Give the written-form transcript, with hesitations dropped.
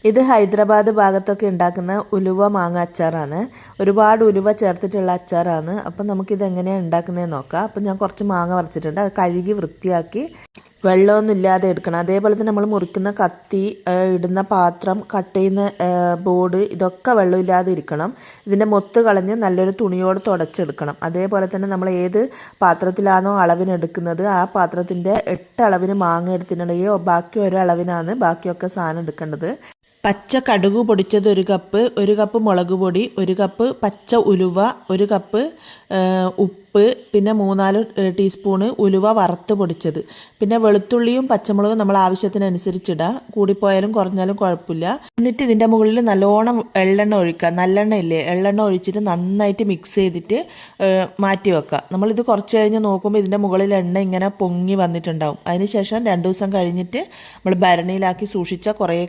ഇത് ഹൈദരാബാദ് ഭാഗത്തൊക്കെ ഉണ്ടാക്കുന്ന ഉലുവ മാങ്ങ അച്ചാറാണ്. ഒരുപാട് ഉലുവ ചേർത്തിട്ടുള്ള അച്ചാറാണ്. അപ്പം നമുക്കിത് എങ്ങനെയാണ് ഉണ്ടാക്കുന്നതെന്ന് നോക്കാം. അപ്പം ഞാൻ കുറച്ച് മാങ്ങ പറിച്ചിട്ടുണ്ട്. അത് കഴുകി വൃത്തിയാക്കി വെള്ളമൊന്നും ഇല്ലാതെ എടുക്കണം. അതേപോലെ തന്നെ നമ്മൾ മുറിക്കുന്ന കത്തി, ഇടുന്ന പാത്രം, കട്ട് ചെയ്യുന്ന ബോർഡ്, ഇതൊക്കെ വെള്ളമില്ലാതെ ഇരിക്കണം. ഇതിൻ്റെ മൊത്ത് കളഞ്ഞ് നല്ലൊരു തുണിയോട് തുടച്ചെടുക്കണം. അതേപോലെ തന്നെ നമ്മൾ ഏത് പാത്രത്തിലാണോ അളവിനെടുക്കുന്നത് ആ പാത്രത്തിൻ്റെ 8 അളവിന് മാങ്ങ എടുത്തിട്ടുണ്ടെങ്കിൽ ബാക്കി ഒരളവിനാണ് ബാക്കിയൊക്കെ സാധനം എടുക്കേണ്ടത്. പച്ച കടുക് പൊടിച്ചത് 1 കപ്പ്, 1 കപ്പ് മുളക് പൊടി, 1 കപ്പ് പച്ച ഉലുവ, 1 കപ്പ് ഉപ്പ്, പിന്നെ 3-4 ടീസ്പൂണ് ഉലുവ വറുത്ത് പൊടിച്ചത്, പിന്നെ വെളുത്തുള്ളിയും പച്ചമുളകും നമ്മൾ ആവശ്യത്തിനനുസരിച്ചിടുക. കൂടിപ്പോയാലും കുറഞ്ഞാലും കുഴപ്പമില്ല. എന്നിട്ട് ഇതിൻ്റെ മുകളിൽ നല്ലോണം എള്ളെണ്ണ ഒഴിക്കുക. നല്ലെണ്ണ ഇല്ലേ, എള്ളെണ്ണ ഒഴിച്ചിട്ട് നന്നായിട്ട് മിക്സ് ചെയ്തിട്ട് മാറ്റി വെക്കുക. നമ്മളിത് കുറച്ച് കഴിഞ്ഞ് നോക്കുമ്പോൾ ഇതിൻ്റെ മുകളിൽ എണ്ണ ഇങ്ങനെ പൊങ്ങി വന്നിട്ടുണ്ടാവും. അതിന് ശേഷം 2 ദിവസം കഴിഞ്ഞിട്ട് നമ്മൾ ഭരണിയിലാക്കി സൂക്ഷിച്ച കുറേ